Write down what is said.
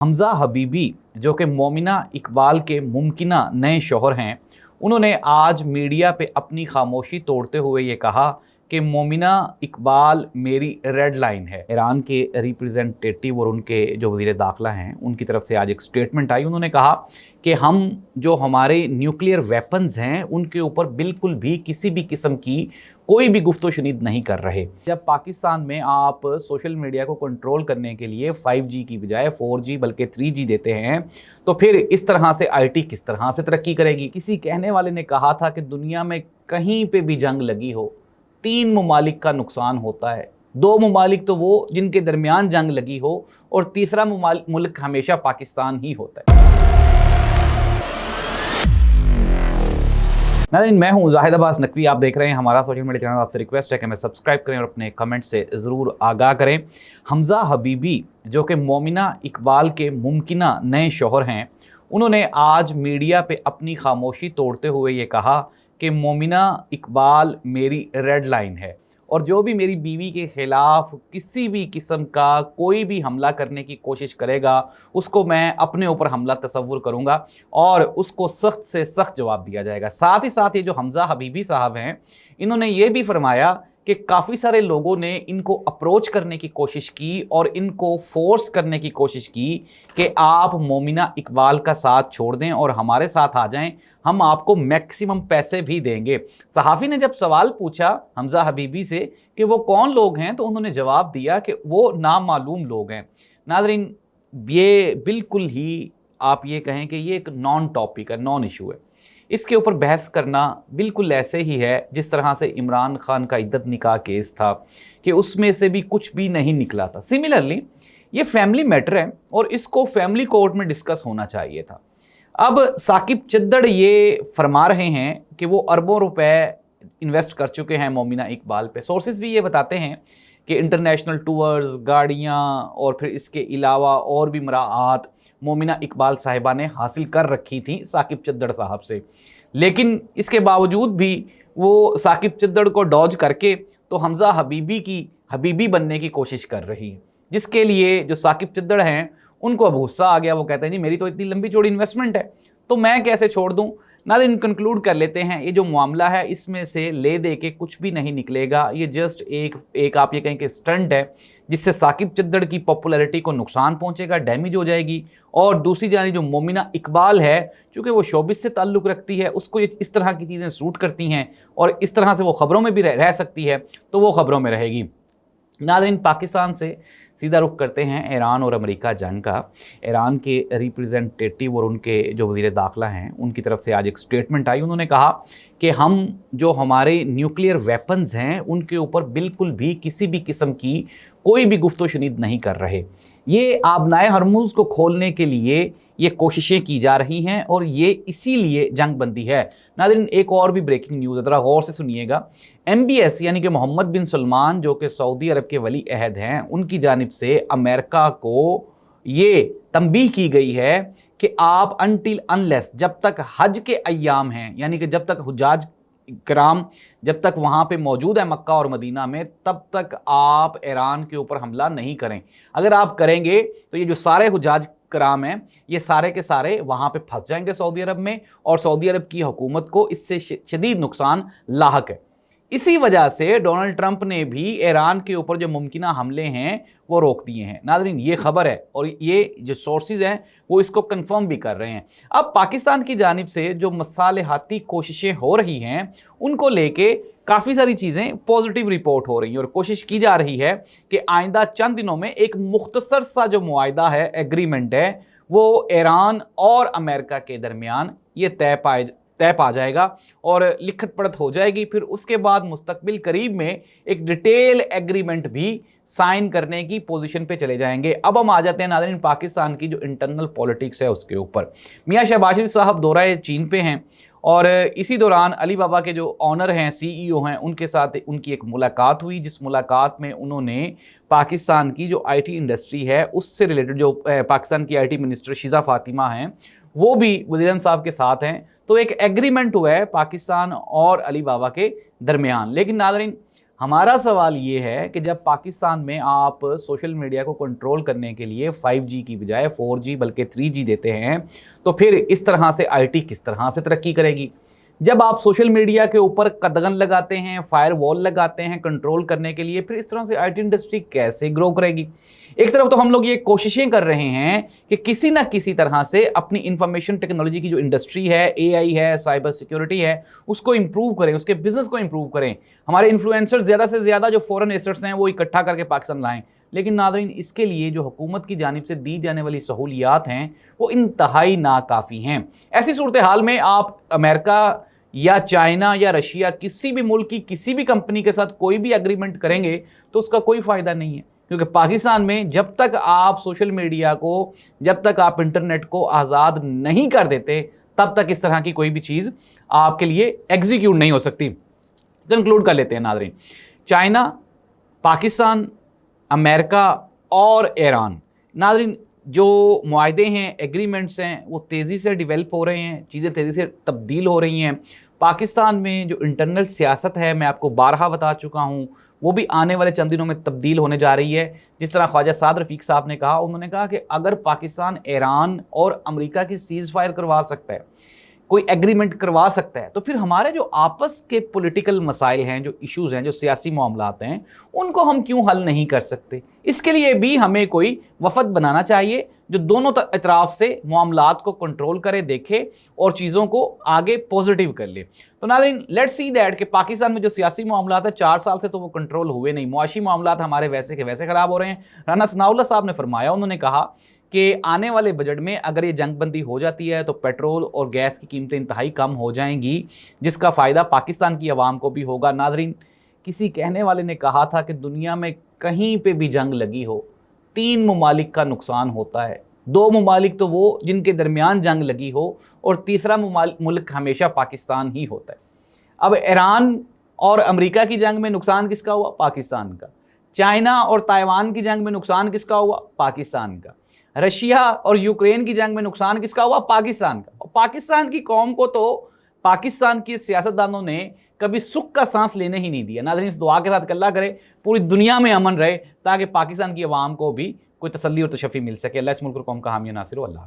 हमजा हबीबी जो कि मोमिना इकबाल के मुमकिना नए शौहर हैं, उन्होंने आज मीडिया पे अपनी खामोशी तोड़ते हुए ये कहा कि मोमिना इकबाल मेरी रेड लाइन है। ईरान के रिप्रेजेंटेटिव और उनके जो वज़ीर दाखिला हैं उनकी तरफ से आज एक स्टेटमेंट आई। उन्होंने कहा कि हम जो हमारे न्यूक्लियर वेपन्स हैं उनके ऊपर बिल्कुल भी किसी भी किस्म की कोई भी गुफ्तो शनीद नहीं कर रहे। जब पाकिस्तान में आप सोशल मीडिया को कंट्रोल करने के लिए 5G की बजाय 4G बल्कि 3G देते हैं तो फिर इस तरह से IT किस तरह से तरक्की करेगी। किसी कहने वाले ने कहा था कि दुनिया में कहीं पे भी जंग लगी हो 3 ममालिक का नुकसान होता है, 2 ममालिक तो वो जिनके दरमियान जंग लगी हो और तीसरा मुल्क हमेशा पाकिस्तान ही होता है। नाज़रीन, मैं हूं जाहिद अब्बास नकवी, आप देख रहे हैं हमारा सोशल मीडिया चैनल। आपसे रिक्वेस्ट है कि हमें सब्सक्राइब करें और अपने कमेंट से ज़रूर आगाह करें। हमजा हबीबी जो कि मोमिना इकबाल के मुमकिना नए शौहर हैं, उन्होंने आज मीडिया पे अपनी खामोशी तोड़ते हुए ये कहा कि मोमिना इकबाल मेरी रेड लाइन है और जो भी मेरी बीवी के ख़िलाफ़ किसी भी किस्म का कोई भी हमला करने की कोशिश करेगा उसको मैं अपने ऊपर हमला तसव्वुर करूँगा और उसको सख्त से सख्त जवाब दिया जाएगा। साथ ही साथ ये जो हमजा हबीबी साहब हैं, इन्होंने ये भी फरमाया कि काफ़ी सारे लोगों ने इनको अप्रोच करने की कोशिश की और इनको फोर्स करने की कोशिश की कि आप मोमिना इकबाल का साथ छोड़ दें और हमारे साथ आ जाएं, हम आपको मैक्सिमम पैसे भी देंगे। सहाफ़ी ने जब सवाल पूछा हमजा हबीबी से कि वो कौन लोग हैं तो उन्होंने जवाब दिया कि वो नामालूम लोग हैं। नाज़रीन, ये बिल्कुल ही आप ये कहें कि ये एक नॉन टॉपिक है, नॉन इशू है। इसके ऊपर बहस करना बिल्कुल ऐसे ही है जिस तरह से इमरान खान का इद्दत निकाह केस था कि उसमें से भी कुछ भी नहीं निकला था। सिमिलरली ये फैमिली मैटर है और इसको फैमिली कोर्ट में डिस्कस होना चाहिए था। अब साकिब चद्दड़ ये फरमा रहे हैं कि वो अरबों रुपए इन्वेस्ट कर चुके हैं मोमिना इकबाल पे। सोर्सेज भी ये बताते हैं कि इंटरनेशनल टूर्स, गाड़ियाँ और फिर इसके अलावा और भी मराआत मोमिना इकबाल साहिबा ने हासिल कर रखी थी साकिब चद्दड़ साहब से, लेकिन इसके बावजूद भी वो साकिब चद्दड़ को डॉज करके तो हमजा हबीबी की हबीबी बनने की कोशिश कर रही है, जिसके लिए जो साकिब चद्दड़ हैं उनको अब गुस्सा आ गया। वो कहते हैं जी मेरी तो इतनी लंबी चौड़ी इन्वेस्टमेंट है तो मैं कैसे छोड़ दूं। नाज़रीन, कंक्लूड कर लेते हैं, ये जो मामला है इसमें से ले दे के कुछ भी नहीं निकलेगा। ये जस्ट एक आप ये कहें कि स्टंट है जिससे साकिब चद्दड़ की पॉपुलैरिटी को नुकसान पहुंचेगा, डैमेज हो जाएगी। और दूसरी जानी जो मोमिना इकबाल है, चूँकि वो शोबिस से ताल्लुक़ रखती है, उसको ये इस तरह की चीज़ें सूट करती हैं और इस तरह से वो ख़बरों में भी रह सकती है तो वो ख़बरों में रहेगी। नाज़रीन, पाकिस्तान से सीधा रुख करते हैं ईरान और अमेरिका जंग का। ईरान के रिप्रेजेंटेटिव और उनके जो वज़ीर दाखिला हैं उनकी तरफ से आज एक स्टेटमेंट आई। उन्होंने कहा कि हम जो हमारे न्यूक्लियर वेपन्स हैं उनके ऊपर बिल्कुल भी किसी भी किस्म की कोई भी गुफ्तो शनीद नहीं कर रहे। ये आबनाए हरमुज़ को खोलने के लिए ये कोशिशें की जा रही हैं और ये इसीलिए जंग बंदी है। नाज़रीन, एक और भी ब्रेकिंग न्यूज़ है, ज़रा गौर से सुनिएगा। MBS यानी कि मोहम्मद बिन सलमान जो कि सऊदी अरब के वली अहद हैं, उनकी जानिब से अमेरिका को ये तंबीह की गई है कि आप अनटिल अनलेस जब तक हज के अय्याम हैं, यानी कि जब तक हुज्जाज कराम जब तक वहाँ पे मौजूद है मक्का और मदीना में, तब तक आप ईरान के ऊपर हमला नहीं करें। अगर आप करेंगे तो ये जो सारे हुज्जाज कराम हैं ये सारे के सारे वहाँ पे फंस जाएंगे सऊदी अरब में और सऊदी अरब की हुकूमत को इससे शदीद नुकसान लाहक है। इसी वजह से डोनाल्ड ट्रंप ने भी ईरान के ऊपर जो मुमकिना हमले हैं वो रोक दिए हैं। नाज़रीन, ये खबर है और ये जो सोर्सेज हैं वो इसको कंफर्म भी कर रहे हैं। अब पाकिस्तान की जानिब से जो मसालेहाती कोशिशें हो रही हैं उनको लेके काफ़ी सारी चीज़ें पॉजिटिव रिपोर्ट हो रही हैं और कोशिश की जा रही है कि आइंदा चंद दिनों में एक मुख्तसर सा जो मुआहिदा है, एग्रीमेंट है, वो ईरान और अमेरिका के दरमियान ये तय पा जाएगा और लिखत पढ़त हो जाएगी। फिर उसके बाद मुस्तकबिल करीब में एक डिटेल एग्रीमेंट भी साइन करने की पोजीशन पे चले जाएंगे। अब हम आ जाते हैं नाज़रीन पाकिस्तान की जो इंटरनल पॉलिटिक्स है उसके ऊपर। मियां शहबाज शरीफ साहब दौरा चीन पे हैं और इसी दौरान अली बाबा के जो ऑनर हैं, CEO हैं, उनके साथ उनकी एक मुलाकात हुई, जिस मुलाकात में उन्होंने पाकिस्तान की जो IT इंडस्ट्री है उससे रिलेटेड जो पाकिस्तान की IT मिनिस्टर शिजा फातिमा हैं वो भी वज़ीर साहब के साथ हैं। तो एक एग्रीमेंट हुआ है पाकिस्तान और अली बाबा के दरमियान। लेकिन नाज़रीन, हमारा सवाल ये है कि जब पाकिस्तान में आप सोशल मीडिया को कंट्रोल करने के लिए 5G की बजाय 4G बल्कि 3G देते हैं, तो फिर इस तरह से आईटी किस तरह से तरक्की करेगी? जब आप सोशल मीडिया के ऊपर कदगन लगाते हैं, फायर वॉल लगाते हैं कंट्रोल करने के लिए, फिर इस तरह से आईटी इंडस्ट्री कैसे ग्रो करेगी? एक तरफ तो हम लोग ये कोशिशें कर रहे हैं कि किसी ना किसी तरह से अपनी इंफॉर्मेशन टेक्नोलॉजी की जो इंडस्ट्री है, एआई है, साइबर सिक्योरिटी है, उसको इंप्रूव करें, उसके बिजनेस को इंप्रूव करें। हमारे इन्फ्लुएंसर्स ज़्यादा से ज़्यादा जो फॉरेन एसेट्स हैं वो इकट्ठा करके पाकिस्तान लाएं। लेकिन नाज़रीन, इसके लिए जो हुकूमत की जानिब से दी जाने वाली सहूलियात हैं वो इंतहाई नाकाफ़ी हैं। ऐसी सूरत हाल में आप अमेरिका या चाइना या रशिया किसी भी मुल्क की किसी भी कंपनी के साथ कोई भी एग्रीमेंट करेंगे तो उसका कोई फ़ायदा नहीं है, क्योंकि पाकिस्तान में जब तक आप सोशल मीडिया को, जब तक आप इंटरनेट को आज़ाद नहीं कर देते, तब तक इस तरह की कोई भी चीज़ आपके लिए एग्जीक्यूट नहीं हो सकती। कंक्लूड कर लेते हैं नाज़रीन, चाइना, पाकिस्तान, अमेरिका और ईरान, नाज़रीन जो मुआहदे हैं, एग्रीमेंट्स हैं, वो तेज़ी से डेवलप हो रहे हैं, चीज़ें तेज़ी से तब्दील हो रही हैं। पाकिस्तान में जो इंटरनल सियासत है, मैं आपको बारहा बता चुका हूँ, वो भी आने वाले चंद दिनों में तब्दील होने जा रही है। जिस तरह ख्वाजा साद रफ़ीक साहब ने कहा, उन्होंने कहा कि अगर पाकिस्तान ईरान और अमेरिका की सीज़ फायर करवा सकता है, कोई एग्रीमेंट करवा सकता है, तो फिर हमारे जो आपस के पॉलिटिकल मसाइल हैं, जो इश्यूज़ हैं, जो सियासी मामलात हैं, उनको हम क्यों हल नहीं कर सकते? इसके लिए भी हमें कोई वफद बनाना चाहिए जो दोनों अतराफ से मामलात को कंट्रोल करे, देखे और चीज़ों को आगे पॉजिटिव कर ले। तो नाज़रीन, लेट्स सी दैट कि पाकिस्तान में जो सियासी मामलात है 4 साल से तो वो कंट्रोल हुए नहीं, मुआशी मामलात हमारे वैसे के वैसे ख़राब हो रहे हैं। राना सनाउल्लाह साहब ने फरमाया, उन्होंने कहा कि आने वाले बजट में अगर ये जंगबंदी हो जाती है तो पेट्रोल और गैस की कीमतें इंतहाई कम हो जाएंगी, जिसका फ़ायदा पाकिस्तान की आवाम को भी होगा। नाज़रीन, किसी कहने वाले ने कहा था कि दुनिया में कहीं पे भी जंग लगी हो 3 ममालिक का नुकसान होता है। 2 ममालिक तो वो जिनके दरमियान जंग लगी हो, और तीसरा मुल्क हमेशा पाकिस्तान ही होता है। अब ईरान और अमेरिका की जंग में नुकसान किसका हुआ? पाकिस्तान का। चाइना और ताइवान की जंग में नुकसान किसका हुआ? पाकिस्तान का। रशिया और यूक्रेन की जंग में नुकसान किसका हुआ? पाकिस्तान का। और पाकिस्तान की कौम को तो पाकिस्तान के सियासतदानों ने कभी सुख का सांस लेने ही नहीं दिया। नाज़रीन, इस दुआ के साथ अल्लाह करे पूरी दुनिया में अमन रहे, ताकि पाकिस्तान की आवाम को भी कोई तसल्ली और तशफ़ी मिल सके। अल्लाह इस मुल्क को कौम का हामी नासिर हो। अल्लाह।